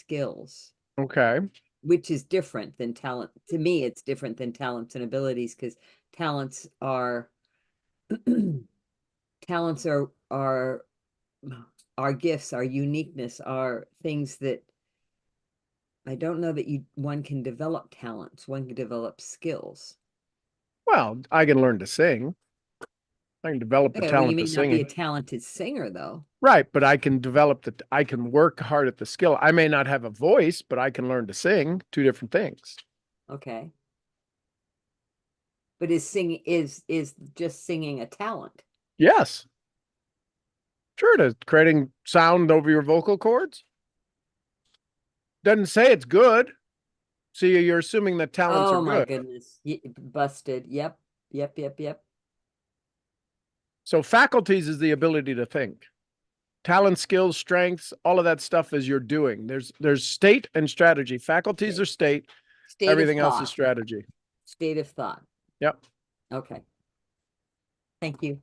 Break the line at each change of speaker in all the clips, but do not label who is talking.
skills,
Okay.
which is different than talent. To me, it's different than talents and abilities, because talents are talents are our gifts, our uniqueness, are things that I don't know that one can develop talents, one can develop skills.
Well, I can learn to sing. I can develop the
Okay, well, you
talent
may
of
not be a
singing.
talented singer, though.
Right, but I can work hard at the skill. I may not have a voice, but I can learn to sing. Two different things.
Okay. But is just singing a talent?
Yes. Sure it is. Creating sound over your vocal cords. Doesn't say it's good. See, you're assuming that talents are
Oh my
good.
goodness. Busted. Yep. Yep, yep, yep.
So faculties is the ability to think. Talent, skills, strengths, all of that stuff is you're doing. There's state and strategy. Faculties
Okay.
are state,
State of
everything else is
thought.
strategy.
State of thought.
Yep.
Okay. Thank you.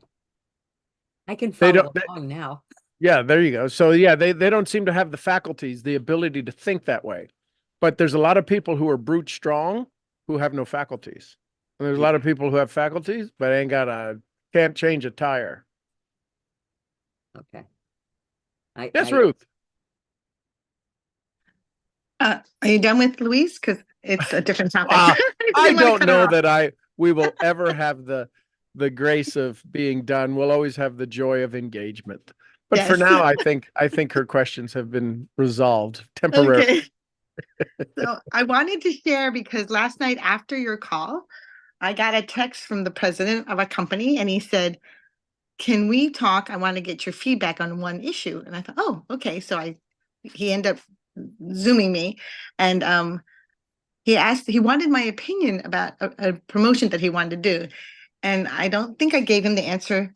I can
They
follow
don't
along now.
Yeah, there you go. So yeah, they don't seem to have the faculties, the ability to think that way. But there's a lot of people who are brute strong who have no faculties. And there's a lot of people who have faculties, but can't change a tire.
Okay.
Yes, Ruth.
Are you done with Luis? Because it's a different topic.
I don't know that we will ever have the grace of being done. We'll always have the joy of engagement. But for now, I think her questions have been resolved temporarily.
Okay. So I wanted to share, because last night after your call, I got a text from the president of a company, and he said, "Can we talk? I want to get your feedback on one issue." And I thought, oh, okay. So he ended up Zooming me, and he wanted my opinion about a promotion that he wanted to do. And I don't think I gave him the answer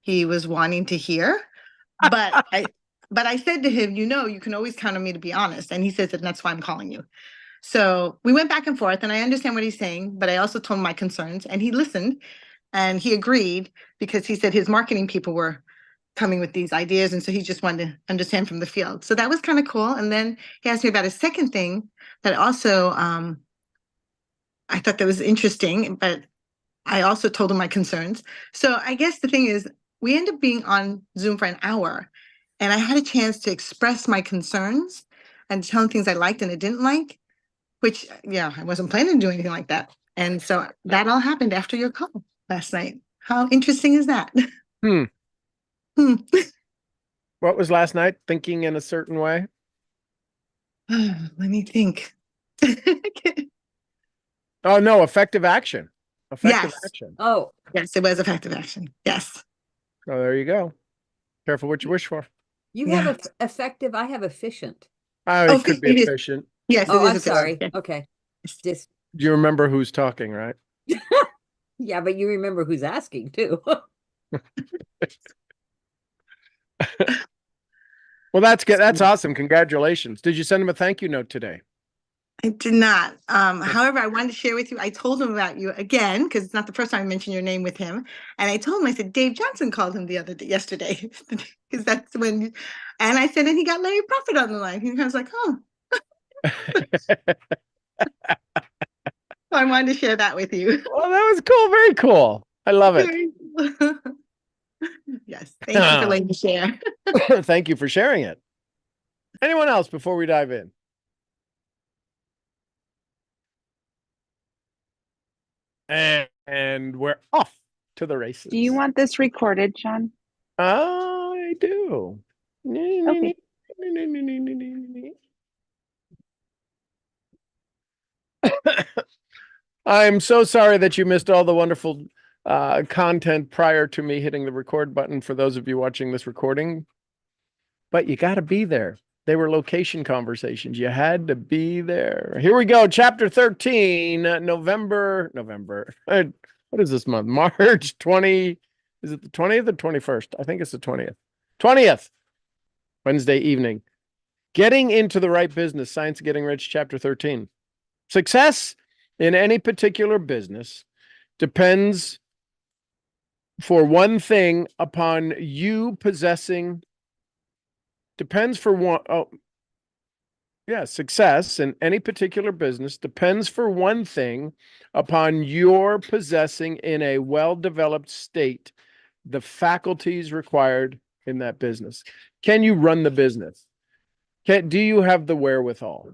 he was wanting to hear, but I said to him, you can always count on me to be honest. And he says that that's why I'm calling you. So we went back and forth, and I understand what he's saying, but I also told him my concerns, and he listened and he agreed, because he said his marketing people were coming with these ideas. And so he just wanted to understand from the field. So that was kind of cool. And then he asked me about a second thing that also, I thought that was interesting, but I also told him my concerns. So I guess the thing is, we ended up being on Zoom for an hour, and I had a chance to express my concerns and tell him things I liked and I didn't like, which, yeah, I wasn't planning to do anything like that. And so that all happened after your call last night. How interesting is that?
What was last night? Thinking in a certain way?
Let me think.
Oh, no, effective action. Effective
Yes.
action.
Oh,
Yes, it was effective action. Yes.
Oh, there you go. Careful what you wish for.
you
Yeah.
have effective, I have efficient.
Oh, it could be
it is.
efficient.
Yes, it
Oh,
is
I'm
efficient.
sorry.
Yeah.
Okay. Just,
Do you remember who's talking, right?
yeah, but you remember who's asking too.
Well, that's good. That's awesome. Congratulations. Did you send him a thank you note today?
I did not. However, I wanted to share with you, I told him about you again, because it's not the first time I mentioned your name with him. And I told him, I said, Dave Johnson called him yesterday, because that's when, and I said, and he got Larry Prophet on the line. He was like, oh. So I wanted to share that with you.
Well, that was cool. Very cool. I love it.
Yes. Thank you for letting me share.
Thank you for sharing it. Anyone else before we dive in? And we're off to the races.
Do you want this recorded, Sean?
I do.
Okay.
I'm so sorry that you missed all the wonderful content prior to me hitting the record button for those of you watching this recording. But you got to be there. They were location conversations. You had to be there. Here we go. Chapter 13, November. What is this month? March 20. Is it the 20th or 21st? I think it's the 20th. 20th. Wednesday evening. Getting into the right business. Science of Getting Rich, Chapter 13. Success in any particular business depends, for one thing, upon you possessing. Depends for one. Oh, Yeah, success in any particular business depends for one thing upon your possessing in a well-developed state the faculties required in that business. Can you run the business? Do you have the wherewithal?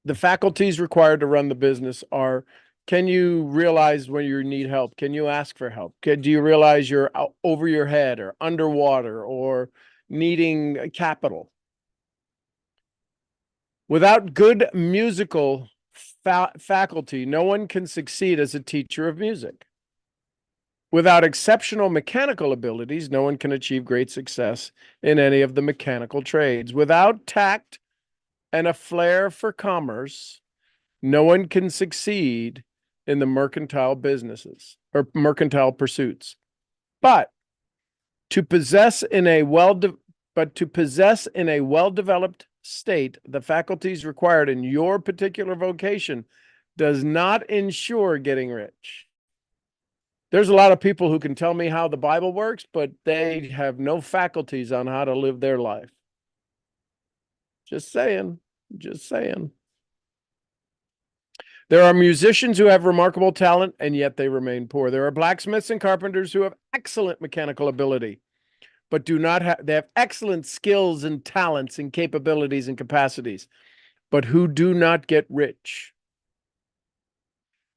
The faculties required to run the business are, can you realize when you need help? Can you ask for help? Do you realize you're over your head or underwater or needing capital? Without good musical faculty, no one can succeed as a teacher of music. Without exceptional mechanical abilities, no one can achieve great success in any of the mechanical trades. Without tact and a flair for commerce, no one can succeed in the mercantile businesses or mercantile pursuits. But to possess in a well-developed state the faculties required in your particular vocation does not ensure getting rich. There's a lot of people who can tell me how the Bible works, but they have no faculties on how to live their life. Just saying. Just saying. There are musicians who have remarkable talent, and yet they remain poor. There are blacksmiths and carpenters who have excellent mechanical ability, but they have excellent skills and talents and capabilities and capacities, but who do not get rich.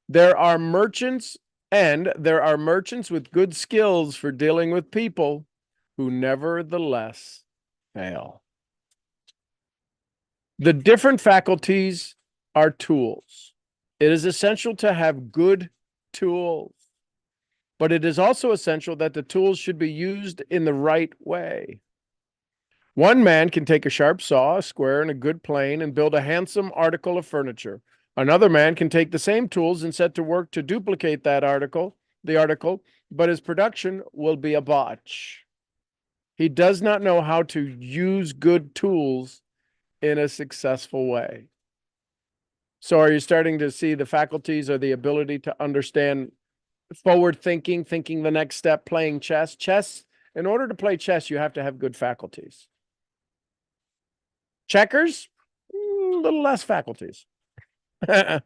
There are merchants with good skills for dealing with people who nevertheless fail. The different faculties are tools. It is essential to have good tools, but it is also essential that the tools should be used in the right way. One man can take a sharp saw, a square, and a good plane and build a handsome article of furniture. Another man can take the same tools and set to work to duplicate the article, but his production will be a botch. He does not know how to use good tools in a successful way. So are you starting to see the faculties or the ability to understand forward thinking the next step, playing chess? In order to play chess, you have to have good faculties. Checkers, a little less faculties. The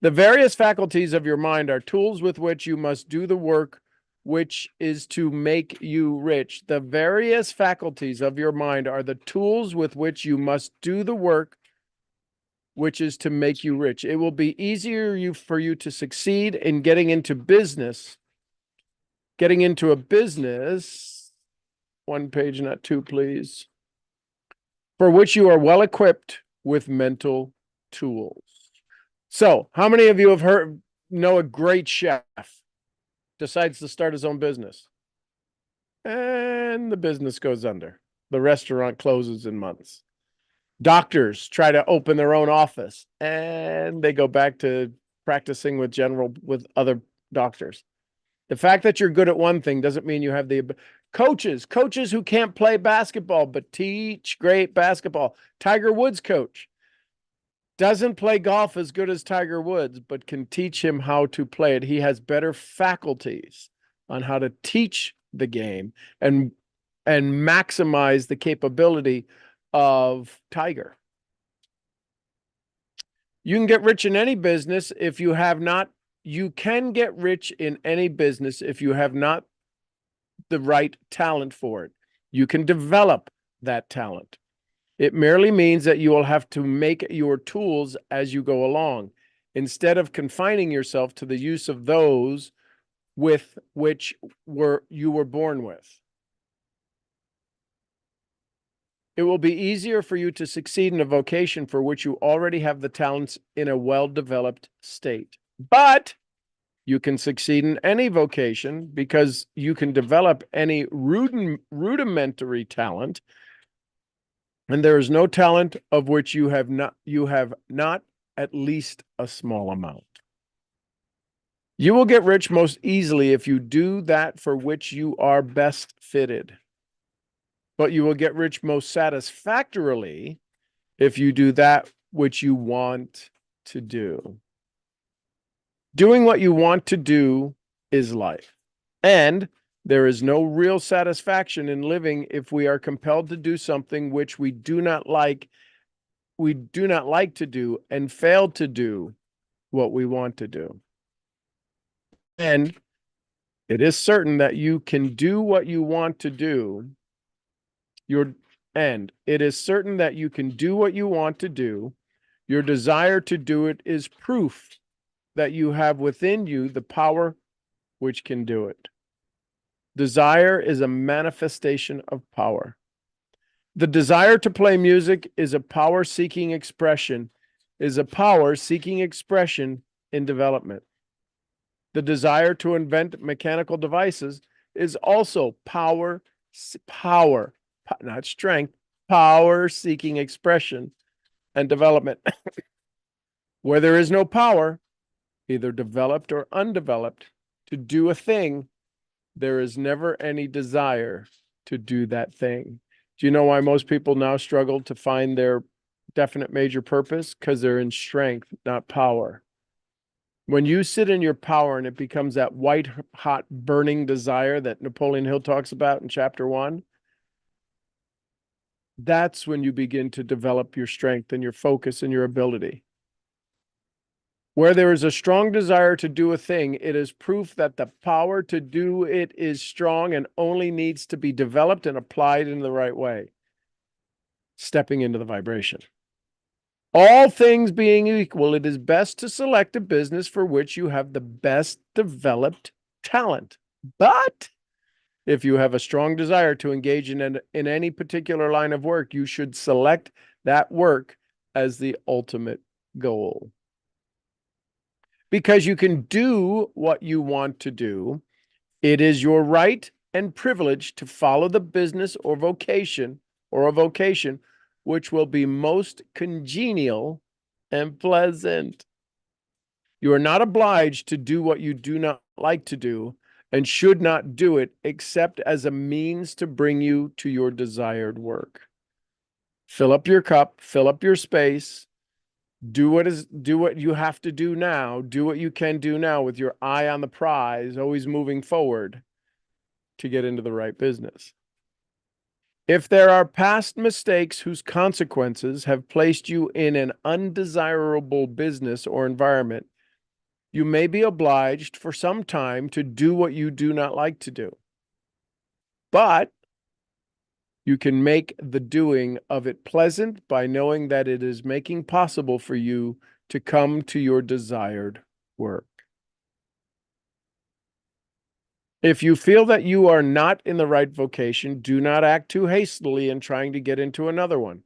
various faculties of your mind are tools with which you must do the work which is to make you rich. The various faculties of your mind are the tools with which you must do the work which is to make you rich. It will be easier for you to succeed in getting into a business, one page, not two, please, for which you are well equipped with mental tools. So, how many of you know a great chef decides to start his own business? And the business goes under. The restaurant closes in months. Doctors try to open their own office and they go back to practicing with other doctors. The fact that you're good at one thing doesn't mean you have the coaches who can't play basketball but teach great basketball. Tiger Woods' coach doesn't play golf as good as Tiger Woods, but can teach him how to play it. He has better faculties on how to teach the game and maximize the capability of Tiger. You can get rich in any business if you have not. You can get rich in any business if you have not the right talent for it. You can develop that talent. It merely means that you will have to make your tools as you go along, instead of confining yourself to the use of those with which you were born with. It will be easier for you to succeed in a vocation for which you already have the talents in a well-developed state. But you can succeed in any vocation because you can develop any rudimentary talent, and there is no talent of which you have not at least a small amount. You will get rich most easily if you do that for which you are best fitted. But you will get rich most satisfactorily if you do that which you want to do. Doing what you want to do is life. And there is no real satisfaction in living if we are compelled to do something which we do not like we do not like to do and fail to do what we want to do. And it is certain that you can do what you want to do. It is certain that you can do what you want to do. Your desire to do it is proof that you have within you the power which can do it. Desire is a manifestation of power. The desire to play music is a power-seeking expression, in development. The desire to invent mechanical devices is also not strength, power-seeking expression and development. Where there is no power, either developed or undeveloped, to do a thing, there is never any desire to do that thing. Do you know why most people now struggle to find their definite major purpose? Because they're in strength, not power. When you sit in your power and it becomes that white hot burning desire that Napoleon Hill talks about in chapter 1, that's when you begin to develop your strength and your focus and your ability. Where there is a strong desire to do a thing, it is proof that the power to do it is strong and only needs to be developed and applied in the right way. Stepping into the vibration. All things being equal, it is best to select a business for which you have the best developed talent. But if you have a strong desire to engage in any particular line of work, you should select that work as the ultimate goal. Because you can do what you want to do, it is your right and privilege to follow the business or a vocation which will be most congenial and pleasant. You are not obliged to do what you do not like to do and should not do it except as a means to bring you to your desired work. Fill up your cup, fill up your space. Do what you have to do now. Do what you can do now with your eye on the prize, always moving forward to get into the right business. If there are past mistakes whose consequences have placed you in an undesirable business or environment, you may be obliged for some time to do what you do not like to do. But you can make the doing of it pleasant by knowing that it is making possible for you to come to your desired work. If you feel that you are not in the right vocation, do not act too hastily in trying to get into another one.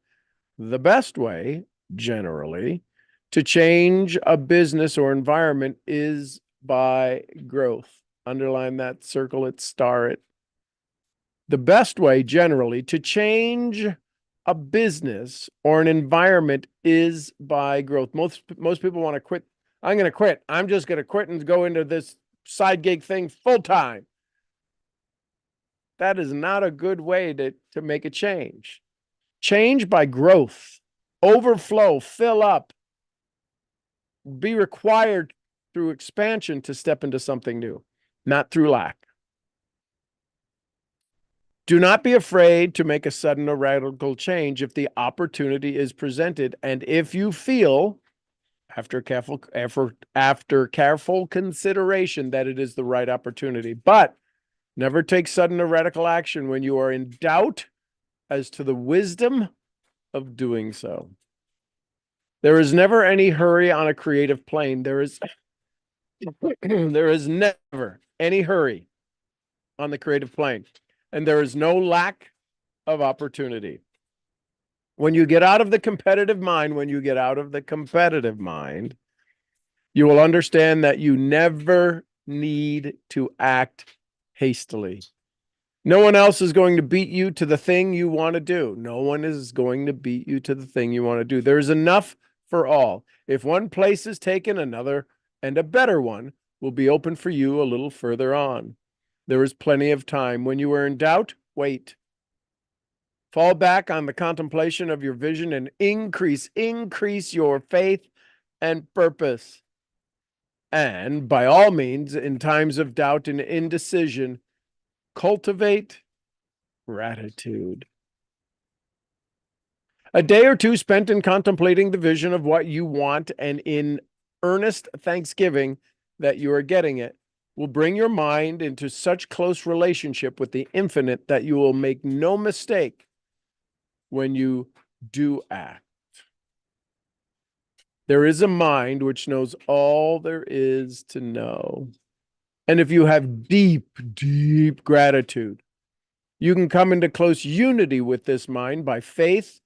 The best way, generally, to change a business or environment is by growth. Underline that, circle it, star it. The best way, generally, to change a business or an environment is by growth. Most people want to quit. I'm going to quit. I'm just going to quit and go into this side gig thing full time. That is not a good way to make a change. Change by growth, overflow, fill up, be required through expansion to step into something new, not through lack. Do not be afraid to make a sudden or radical change if the opportunity is presented, and if you feel, after careful consideration, that it is the right opportunity. But never take sudden or radical action when you are in doubt as to the wisdom of doing so. There is never any hurry on a creative plane. There is never any hurry on the creative plane. And there is no lack of opportunity. When you get out of the competitive mind, you will understand that you never need to act hastily. No one else is going to beat you to the thing you want to do. No one is going to beat you to the thing you want to do. There is enough for all. If one place is taken, another and a better one will be open for you a little further on. There is plenty of time. When you are in doubt, wait. Fall back on the contemplation of your vision and increase your faith and purpose. And by all means, in times of doubt and indecision, cultivate gratitude. A day or two spent in contemplating the vision of what you want and in earnest thanksgiving that you are getting it will bring your mind into such close relationship with the infinite that you will make no mistake when you do act. There is a mind which knows all there is to know. And if you have deep, deep gratitude, you can come into close unity with this mind by faith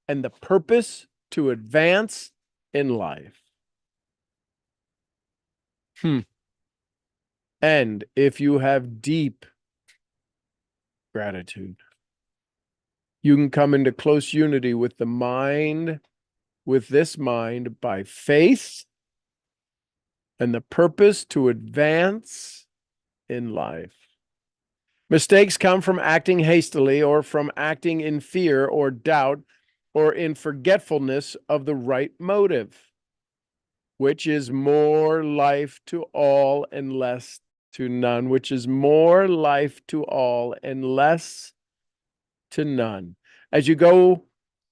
and the purpose to advance in life. And if you have deep gratitude, you can come into close unity with the mind, with this mind by faith and the purpose to advance in life. Mistakes come from acting hastily or from acting in fear or doubt or in forgetfulness of the right motive, which is more life to all and less to none, which is more life to all and less to none. As you go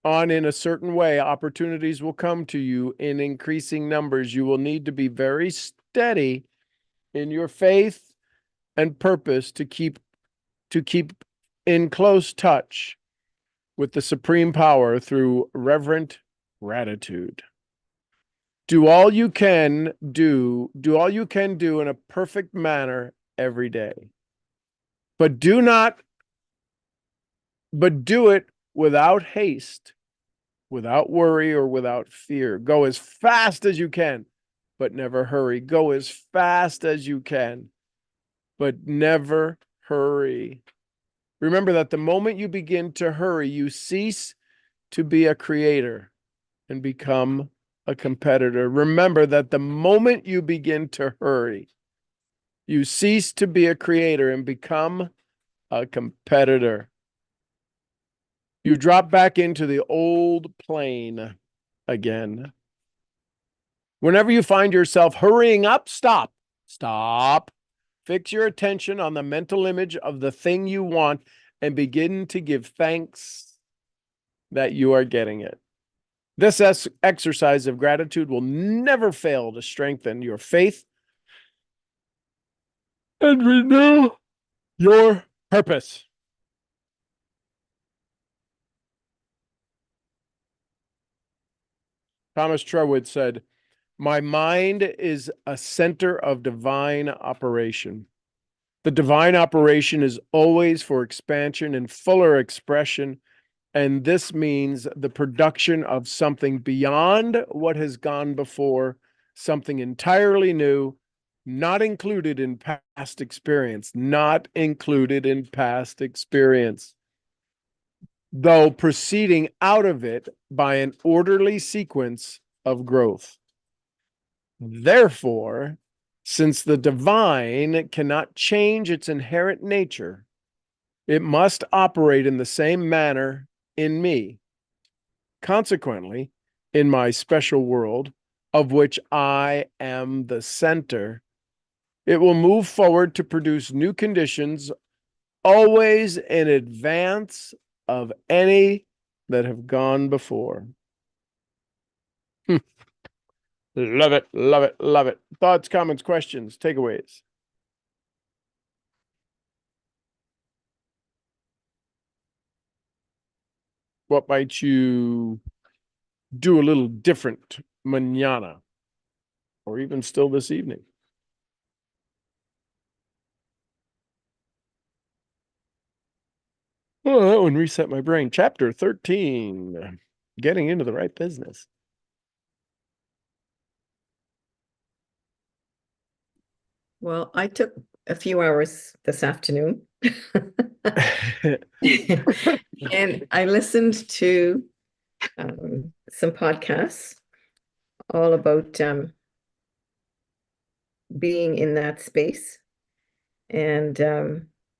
on in a certain way, opportunities will come to you in increasing numbers. You will need to be very steady in your faith and purpose to keep in close touch with the supreme power through reverent gratitude. Do all you can do in a perfect manner every day. But do it without haste, without worry, or without fear. Go as fast as you can, but never hurry. Go as fast as you can, but never hurry. Remember that the moment you begin to hurry, you cease to be a creator and become a competitor. Remember that the moment you begin to hurry, you cease to be a creator and become a competitor. You drop back into the old plane again. Whenever you find yourself hurrying up, stop. Stop. Fix your attention on the mental image of the thing you want and begin to give thanks that you are getting it. This exercise of gratitude will never fail to strengthen your faith and renew your purpose. Thomas Troward said, "My mind is a center of divine operation. The divine operation is always for expansion and fuller expression, and this means the production of something beyond what has gone before, something entirely new, not included in past experience, not included in past experience, though proceeding out of it by an orderly sequence of growth. Therefore, since the divine cannot change its inherent nature, it must operate in the same manner in me. Consequently, in my special world, of which I am the center, it will move forward to produce new conditions, always in advance of any that have gone before." Love it, love it, love it. Thoughts, comments, questions, takeaways? What might you do a little different mañana or even still this evening? Oh, that one reset my brain. Chapter 13, getting into the right business.
Well, I took a few hours this afternoon and I listened to some podcasts all about being in that space. And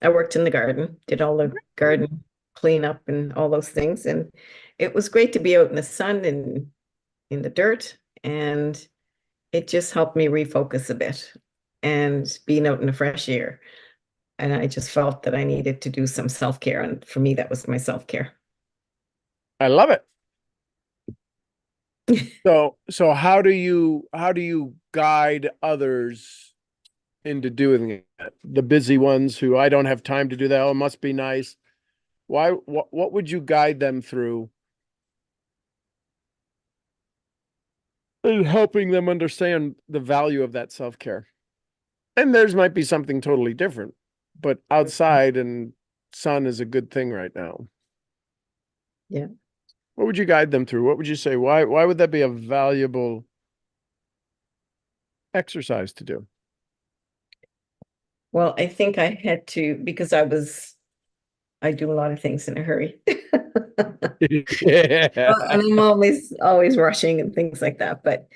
I worked in the garden, did all the garden cleanup and all those things. And it was great to be out in the sun and in the dirt. And it just helped me refocus a bit and being out in the fresh air. And I just felt that I needed to do some self-care. And for me, that was my self-care.
I love it. So how do you guide others into doing it? The busy ones who I don't have time to do that. Oh, it must be nice. What would you guide them through in helping them understand the value of that self-care? And theirs might be something totally different, but outside and sun is a good thing right now.
Yeah.
What would you guide them through? What would you say? Why would that be a valuable exercise to do?
Well, I think I had to, because I do a lot of things in a hurry.
Yeah.
And I'm always rushing and things like that.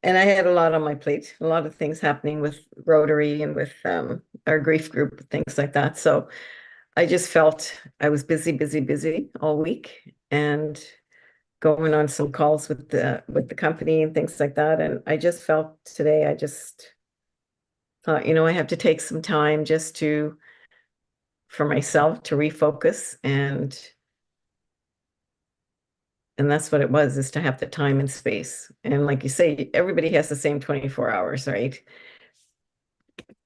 And I had a lot on my plate, a lot of things happening with Rotary and with our grief group, things like that. So I just felt I was busy, busy, busy all week and going on some calls with the company and things like that. And I just felt today, I just thought, I have to take some time just for myself to refocus, and that's what it was, is to have the time and space. And like you say, everybody has the same 24 hours, right?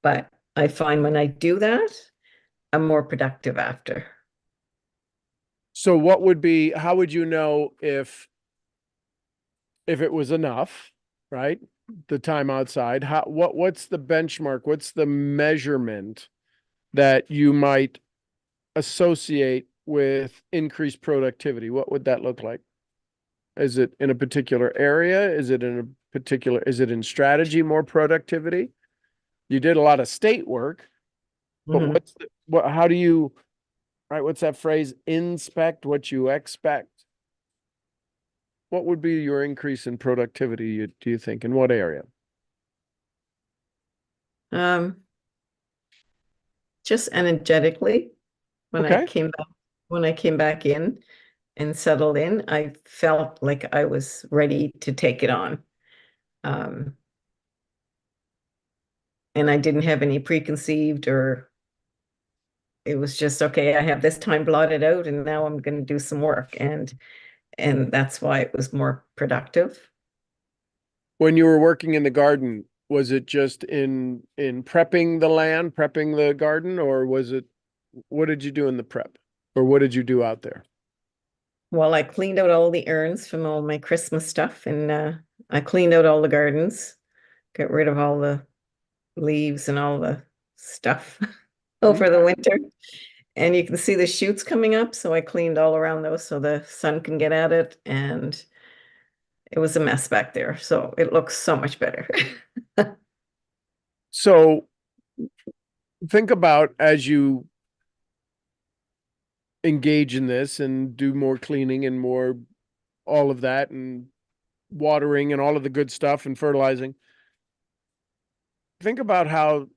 But I find when I do that, I'm more productive after.
So how would you know if it was enough, right? The time outside, what's the benchmark? What's the measurement that you might associate with increased productivity? What would that look like? Is it in a particular area? Is it in strategy, more productivity? You did a lot of state work, but
Mhm.
how do you, right? What's that phrase? Inspect what you expect. What would be your increase in productivity, do you think? In what area?
Um, just energetically, when I
Okay.
came back, when I came back in and settled in, I felt like I was ready to take it on. Um, and I didn't have any preconceived, or it was just, okay, I have this time blotted out and now I'm going to do some work. And that's why it was more productive.
When you were working in the garden, was it just in prepping the land, prepping the garden, or what did you do in the prep? Or what did you do out there?
Well, I cleaned out all the urns from all my Christmas stuff, and I cleaned out all the gardens, got rid of all the leaves and all the stuff over the winter. And you can see the shoots coming up, so I cleaned all around those so the sun can get at it. And it was a mess back there, so it looks so much better.
So think about, as you engage in this and do more cleaning and more all of that and watering and all of the good stuff and fertilizing. Think about how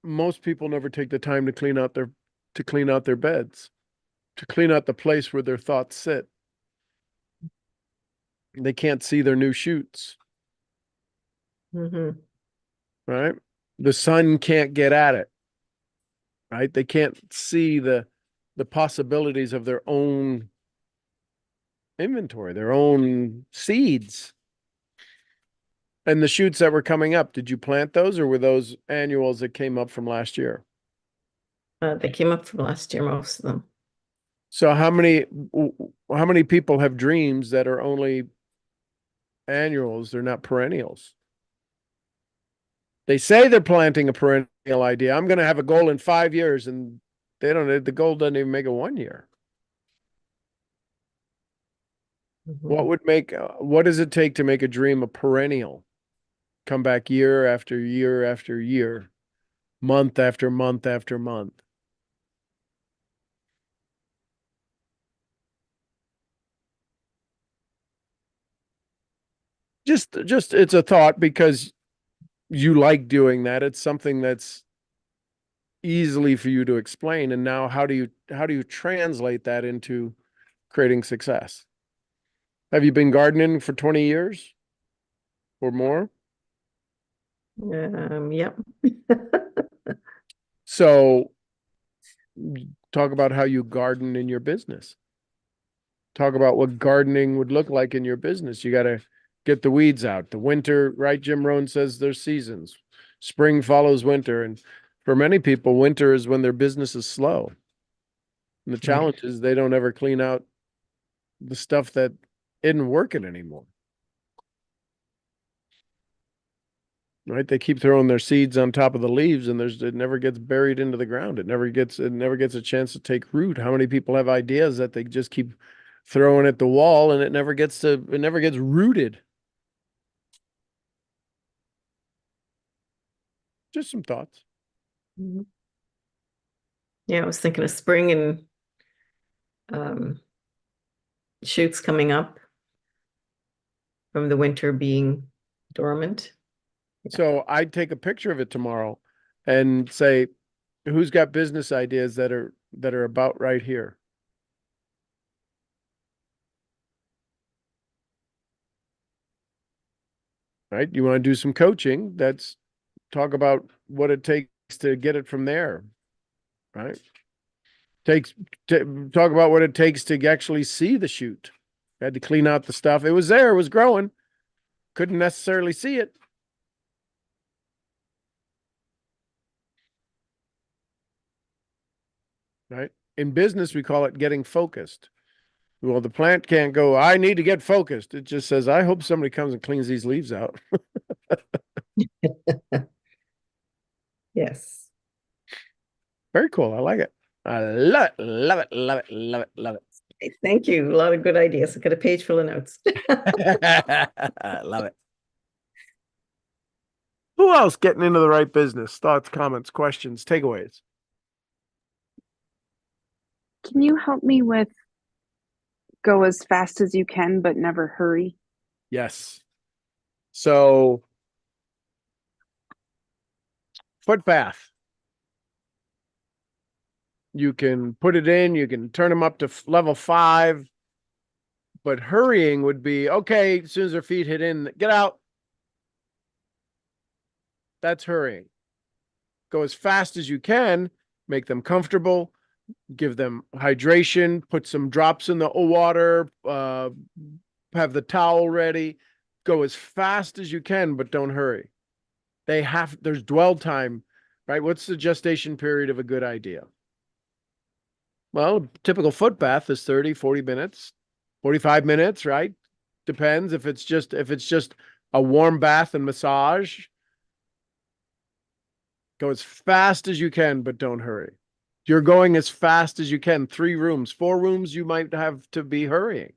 most people never take the time to clean out their beds, to clean out the place where their thoughts sit. They can't see their new shoots,
Mhm.
right? The sun can't get at it, right? They can't see the possibilities of their own inventory, their own seeds. And the shoots that were coming up, did you plant those, or were those annuals that came up from last year?
They came up from last year, most of them.
So how many people have dreams that are only annuals, they're not perennials? They say they're planting a perennial idea. I'm going to have a goal in 5 years, and the goal doesn't even make it 1 year.
Mhm.
What does it take to make a dream a perennial? Come back year after year after year, month after month after month. Just it's a thought, because you like doing that. It's something that's easily for you to explain. And now how do you translate that into creating success? Have you been gardening for 20 years or more?
Yep.
So talk about how you garden in your business. talk about what gardening would look like in your business. You got to get the weeds out. The winter, right? Jim Rohn says there's seasons. Spring follows winter. And for many people, winter is when their business is slow. And the challenge is they don't ever clean out the stuff that isn't working anymore. Right? They keep throwing their seeds on top of the leaves and it never gets buried into the ground. It never gets a chance to take root. How many people have ideas that they just keep throwing at the wall and it never gets rooted? Just some thoughts.
Mhm. Yeah, I was thinking of spring and shoots coming up from the winter being dormant.
So I'd take a picture of it tomorrow and say, who's got business ideas that are about right here? Right? You want to do some coaching, that's talk about what it takes to get it from there. Right? Talk about what it takes to actually see the shoot. Had to clean out the stuff. It was there, it was growing. Couldn't necessarily see it. Right? In business, we call it getting focused. Well, the plant can't go, I need to get focused. It just says, I hope somebody comes and cleans these leaves out.
Yes.
Very cool. I like it. I love it. Love it. Love it. Love it. Love
Thank you. A lot of good ideas. I got a page full of notes.
it. Love it. Who else getting into the right business? Thoughts, comments, questions, takeaways?
Can you help me with go as fast as you can, but never hurry?
Yes. So, foot bath. You can put it in, you can turn them up to level 5, but hurrying would be, okay, as soon as their feet hit in, get out. That's hurrying. Go as fast as you can, make them comfortable, give them hydration, put some drops in the water, have the towel ready. Go as fast as you can, but don't hurry. There's dwell time, right? What's the gestation period of a good idea? Well, a typical foot bath is 30, 40 minutes, 45 minutes, right? Depends if it's just a warm bath and massage. Go as fast as you can, but don't hurry. You're going as fast as you can. 3 rooms, 4 rooms, you might have to be hurrying.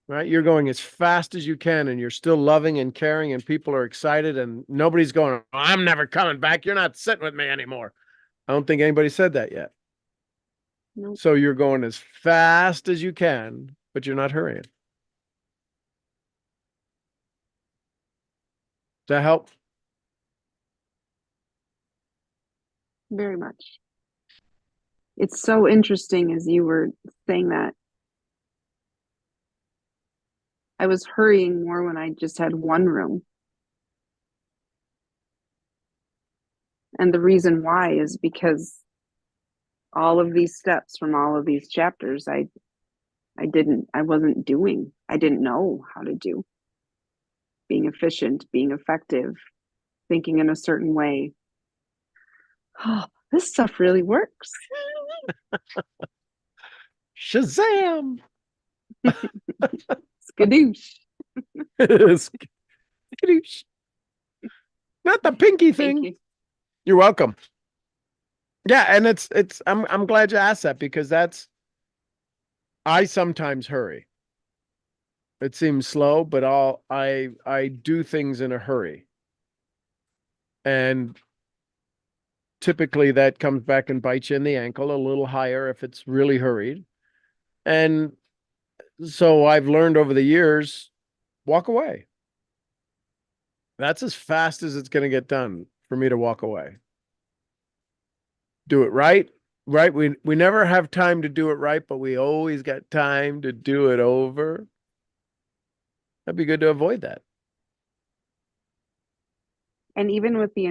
Right? You're going as fast as you can and you're still loving and caring and people are excited and nobody's going, oh, I'm never coming back. You're not sitting with me anymore. I don't think anybody said that yet.
Nope.
So you're going as fast as you can, but you're not hurrying. Does that help?
Very much. It's so interesting as you were saying that. I was hurrying more when I just had one room. And the reason why is because all of these steps from all of these chapters, I wasn't doing. I didn't know how to do. Being efficient, being effective, thinking in a certain way. Oh, this stuff really works.
Shazam!
Skadoosh.
Skadoosh. Not the pinky thing.
Thank you.
You're welcome. Yeah, and I'm glad you asked that because I sometimes hurry. It seems slow, but I do things in a hurry. And typically that comes back and bites you in the ankle a little higher if it's really hurried. And so I've learned over the years, walk away. That's as fast as it's going to get done for me to walk away. Do it right. Right. We never have time to do it right, but we always got time to do it over. That'd be good to avoid that.
And even with the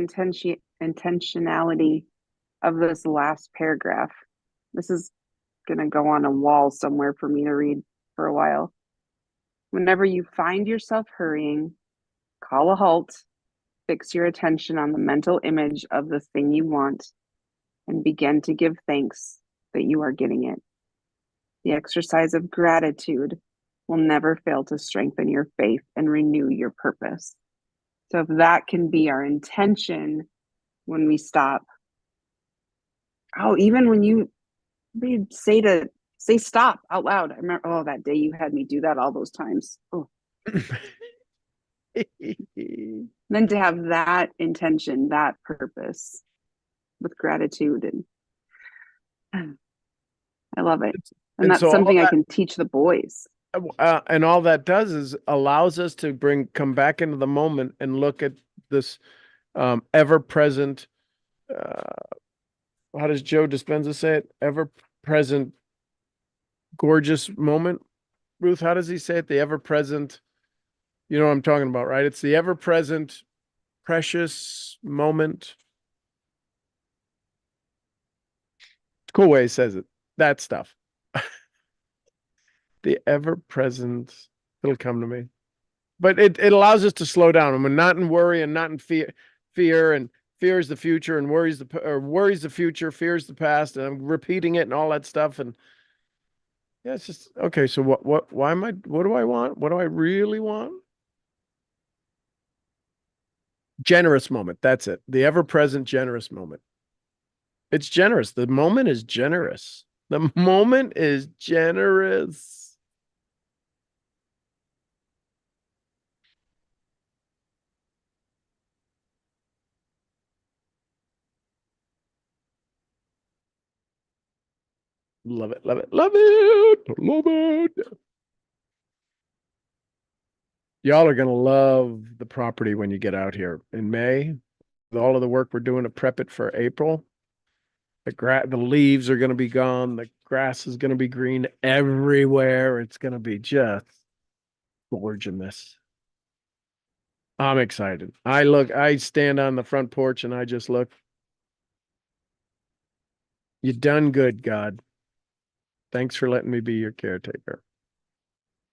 intentionality of this last paragraph, this is gonna go on a wall somewhere for me to read for a while. Whenever you find yourself hurrying, call a halt, fix your attention on the mental image of the thing you want, and begin to give thanks that you are getting it. The exercise of gratitude will never fail to strengthen your faith and renew your purpose. So if that can be our intention when we stop. Oh, even when you say stop out loud. I remember, oh, that day you had me do that all those times. Oh. Then to have that intention, that purpose with gratitude, and I love it. And that's
so
something I can teach the boys.
And all that does is allows us to come back into the moment and look at this ever-present, how does Joe Dispenza say it? Ever-present, gorgeous moment. Ruth, how does he say it? The ever-present, you know what I'm talking about, right? It's the ever-present, precious moment. Cool way he says it. That stuff. The ever-present, it'll come to me. But it allows us to slow down. I mean, not in worry and not in fear, and fear is the future, and worries the future, fears the past, and I'm repeating it and all that stuff. And yeah, it's just okay. So what do I want? What do I really want? Generous moment. That's it. The ever-present generous moment. It's generous. The moment is generous. The moment is generous. Love it, love it, love it, love it. Y'all are going to love the property when you get out here in May. With all of the work we're doing to prep it for April. The leaves are going to be gone. The grass is going to be green everywhere. It's going to be just gorgeous. I'm excited. I stand on the front porch and I just look. You done good, God. Thanks for letting me be your caretaker.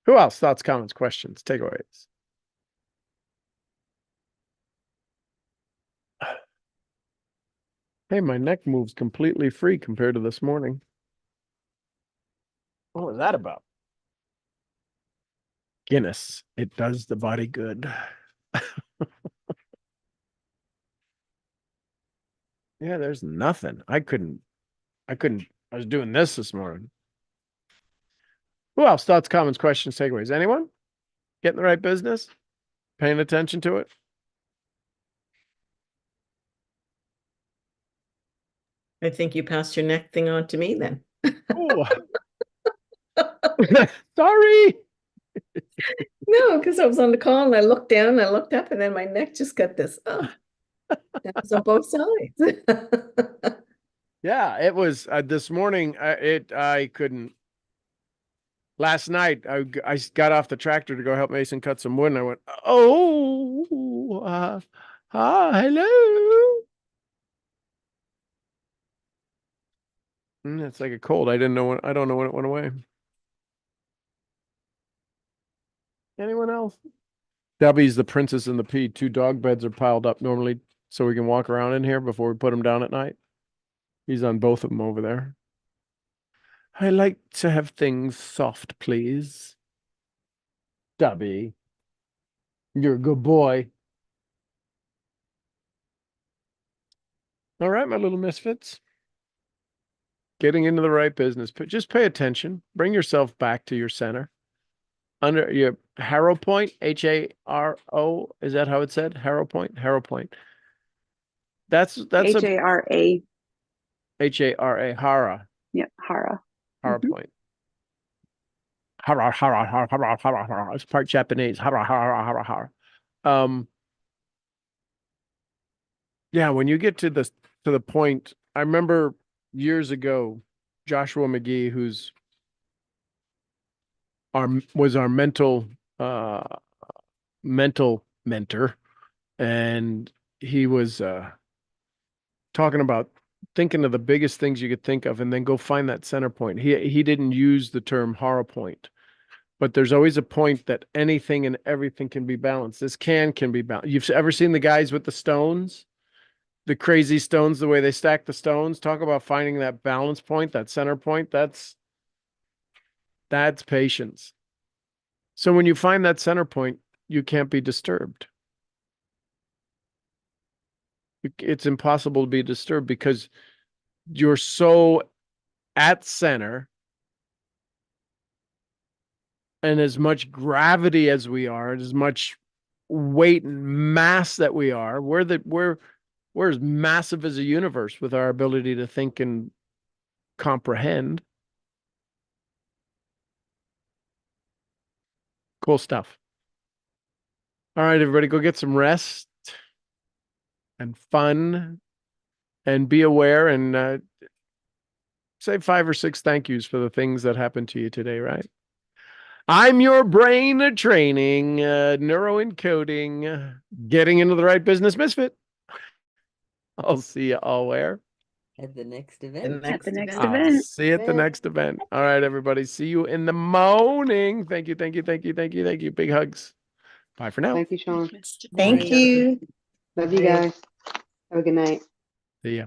Who else? Thoughts, comments, questions, takeaways? Hey, my neck moves completely free compared to this morning. What was that about? Guinness. It does the body good. Yeah, there's nothing. I was doing this morning. Who else? Thoughts, comments, questions, takeaways? Anyone? Getting the right business? Paying attention to it?
I think you passed your neck thing on to me then.
Oh, sorry.
No, because I was on the call and I looked down and I looked up and then my neck just got this. Oh, that was on both sides.
Yeah, it was this morning. I couldn't. Last night, I got off the tractor to go help Mason cut some wood, and I went, "Oh, hello." It's like a cold. I don't know when it went away. Anyone else? Debbie's the Princess and the Pea. 2 dog beds are piled up normally so we can walk around in here before we put them down at night. He's on both of them over there. I like to have things soft, please. Debbie, you're a good boy. All right, my little misfits. Getting into the right business. Just pay attention. Bring yourself back to your center. Under your Harrow Point, H-A-R-O. Is that how it said? Harrow Point? Harrow Point. That's
H-A-R-A.
H-A-R-A. Hara.
Yep, Hara.
Hara Point. Hara, hara, hara, hara, hara, hara. It's part Japanese. Hara, hara, hara, hara. Yeah, when you get to the point, I remember years ago, Joshua McGee, who's was our mental mentor, and he was talking about thinking of the biggest things you could think of and then go find that center point. He didn't use the term horror point, but there's always a point that anything and everything can be balanced. This can be balanced. You've ever seen the guys with the stones? The crazy stones, the way they stack the stones? Talk about finding that balance point, that center point. That's patience. So when you find that center point, you can't be disturbed. It's impossible to be disturbed because you're so at center, and as much gravity as we are, and as much weight and mass that we are, we're as massive as a universe with our ability to think and comprehend. Cool stuff. All right, everybody, go get some rest and fun and be aware and say 5 or 6 thank yous for the things that happened to you today, right? I'm your brain training, neuroencoding, getting into the right business misfit. I'll see you all where?
At the next
The
event.
At the next
event.
I'll
event.
see you at the next event. All right, everybody. See you in the morning. Thank you, thank you, thank you, thank you, thank you. Big hugs. Bye for now.
Thank you, Sean.
Thank you.
Love you guys. Have a good night.
See ya.